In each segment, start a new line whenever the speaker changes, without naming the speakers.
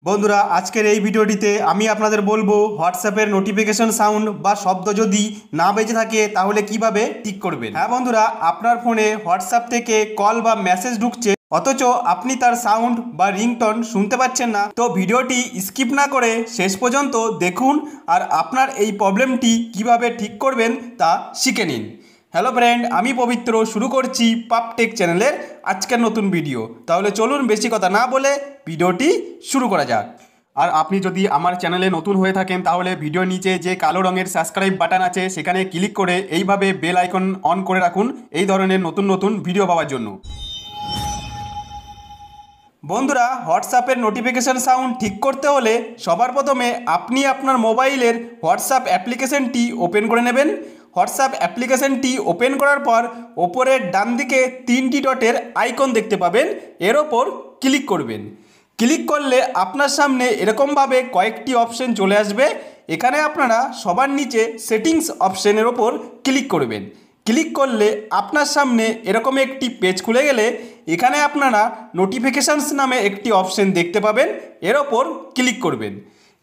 বন্ধুরা আজকের এই ভিডিওটিতে আমি আপনাদের বলবো হোয়াটসঅ্যাপের নোটিফিকেশন সাউন্ড বা শব্দ যদি না বেজে থাকে তাহলে কিভাবে ঠিক করবেন। হ্যাঁ বন্ধুরা, আপনার ফোনে হোয়াটসঅ্যাপ থেকে কল বা মেসেজ ঢুকছে অথচ আপনি তার সাউন্ড বা রিংটোন শুনতে পাচ্ছেন না, তো ভিডিওটি স্কিপ না করে শেষ পর্যন্ত দেখুন আর আপনার এই প্রবলেমটি কিভাবে ঠিক করবেন তা শিখে নিন। হ্যালো ফ্রেন্ড, আমি পবিত্র শুরু করছি পাপটেক চ্যানেলের আজকের নতুন ভিডিও। তাহলে চলুন বেশি কথা না বলে ভিডিওটি শুরু করা যাক। আর আপনি যদি আমার চ্যানেলে নতুন হয়ে থাকেন তাহলে ভিডিও নিচে যে কালো রঙের সাবস্ক্রাইব বাটন আছে সেখানে ক্লিক করে এইভাবে বেল আইকন অন করে রাখুন এই ধরনের নতুন নতুন ভিডিও পাওয়ার জন্য। বন্ধুরা, হোয়াটসঅ্যাপের নোটিফিকেশান সাউন্ড ঠিক করতে হলে সবার প্রথমে আপনি আপনার মোবাইলের হোয়াটসঅ্যাপ অ্যাপ্লিকেশনটি ওপেন করে নেবেন। হোয়াটসঅ্যাপ অ্যাপ্লিকেশনটি ওপেন করার পর ওপরের ডান দিকে 3টি ডটের আইকন দেখতে পাবেন, এর ওপর ক্লিক করবেন। ক্লিক করলে আপনার সামনে এরকমভাবে কয়েকটি অপশন চলে আসবে। এখানে আপনারা সবার নিচে সেটিংস অপশনের ওপর ক্লিক করবেন। ক্লিক করলে আপনার সামনে এরকম একটি পেজ খুলে গেলে এখানে আপনারা নোটিফিকেশানস নামে একটি অপশন দেখতে পাবেন, এর ওপর ক্লিক করবেন।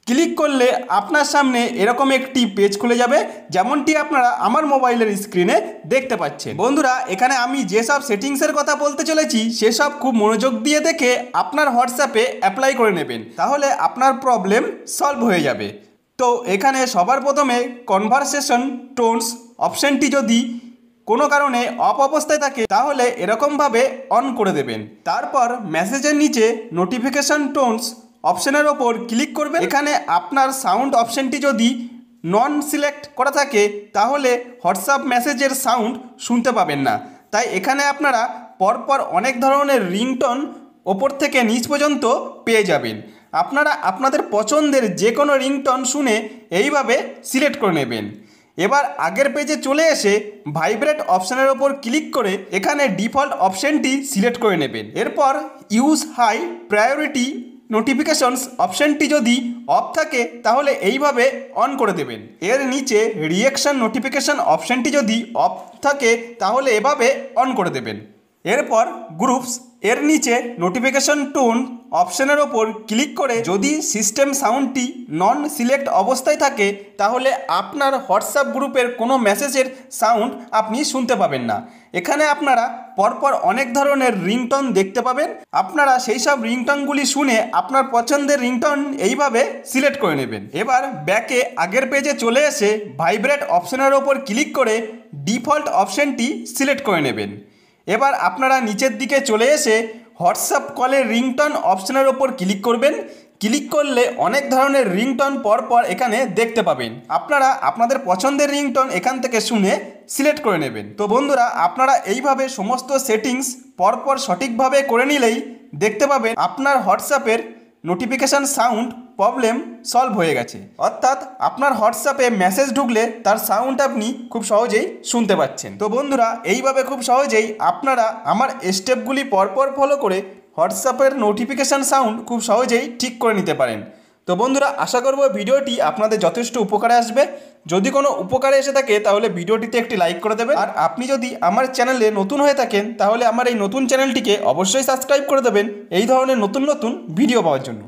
ক্লিক করলে আপনার সামনে এরকম একটি পেজ খুলে যাবে, যেমনটি আপনারা আমার মোবাইলের স্ক্রিনে দেখতে পাচ্ছেন। বন্ধুরা, এখানে আমি যেসব সেটিংসের কথা বলতে চলেছি সেসব খুব মনোযোগ দিয়ে দেখে আপনার হোয়াটসঅ্যাপে অ্যাপ্লাই করে নেবেন, তাহলে আপনার প্রবলেম সলভ হয়ে যাবে। তো এখানে সবার প্রথমে কনভারসেশন টোনস অপশনটি যদি কোনো কারণে অফ অবস্থায় থাকে তাহলে এরকমভাবে অন করে দেবেন। তারপর মেসেজের নিচে নোটিফিকেশান টোনস অপশনের ওপর ক্লিক করবেন। এখানে আপনার সাউন্ড অপশনটি যদি নন সিলেক্ট করা থাকে তাহলে হোয়াটসঅ্যাপ মেসেজের সাউন্ড শুনতে পাবেন না। তাই এখানে আপনারা পরপর অনেক ধরনের রিংটোন ওপর থেকে নিচ পর্যন্ত পেয়ে যাবেন। আপনারা আপনাদের পছন্দের যে কোনো রিংটোন শুনে এইভাবে সিলেক্ট করে নেবেন। এবার আগের পেজে চলে এসে ভাইব্রেট অপশানের ওপর ক্লিক করে এখানে ডিফল্ট অপশানটি সিলেক্ট করে নেবেন। এরপর ইউজ হাই প্রায়োরিটি নোটিফিকেশনস অপশানটি যদি অফ থাকে তাহলে এইভাবে অন করে দেবেন। এর নিচে রিঅ্যাকশন নোটিফিকেশান অপশানটি যদি অফ থাকে তাহলে এভাবে অন করে দেবেন। এরপর গ্রুপস এর নিচে নোটিফিকেশন টোন অপশনের ওপর ক্লিক করে যদি সিস্টেম সাউন্ডটি নন সিলেক্ট অবস্থায় থাকে তাহলে আপনার হোয়াটসঅ্যাপ গ্রুপের কোনো মেসেজের সাউন্ড আপনি শুনতে পাবেন না। এখানে আপনারা পরপর অনেক ধরনের রিংটোন দেখতে পাবেন। আপনারা সেই সব রিংটোনগুলি শুনে আপনার পছন্দের রিংটোন এইভাবে সিলেক্ট করে নেবেন। এবার ব্যাকে আগের পেজে চলে এসে ভাইব্রেট অপশনের ওপর ক্লিক করে ডিফল্ট অপশনটি সিলেক্ট করে নেবেন। এবার আপনারা নিচের দিকে চলে এসে হোয়াটসঅ্যাপ কলের রিংটোন অপশনের ওপর ক্লিক করবেন। ক্লিক করলে অনেক ধরনের রিংটোন পরপর এখানে দেখতে পাবেন। আপনারা আপনাদের পছন্দের রিংটোন এখান থেকে শুনে সিলেক্ট করে নেবেন। তো বন্ধুরা, আপনারা এইভাবে সমস্ত সেটিংস পরপর সঠিকভাবে করে নিলেই দেখতে পাবেন আপনার হোয়াটসঅ্যাপের নোটিফিকেশান সাউন্ড প্রবলেম সলভ হয়ে গেছে। অর্থাৎ আপনার হোয়াটসঅ্যাপে মেসেজ ঢুকলে তার সাউন্ড আপনি খুব সহজেই শুনতে পাচ্ছেন। তো বন্ধুরা, এইভাবে খুব সহজেই আপনারা আমার স্টেপগুলি পরপর ফলো করে হোয়াটসঅ্যাপের নোটিফিকেশান সাউন্ড খুব সহজেই ঠিক করে নিতে পারেন। তো বন্ধুরা, আশা করব ভিডিওটি আপনাদের যথেষ্ট উপকারে আসবে। যদি কোনো উপকারে এসে থাকে তাহলে ভিডিওটিতে একটি লাইক করে দেবেন। আর আপনি যদি আমার চ্যানেলে নতুন হয়ে থাকেন তাহলে আমার এই নতুন চ্যানেলটিকে অবশ্যই সাবস্ক্রাইব করে দেবেন এই ধরনের নতুন নতুন ভিডিও পাওয়ার জন্য।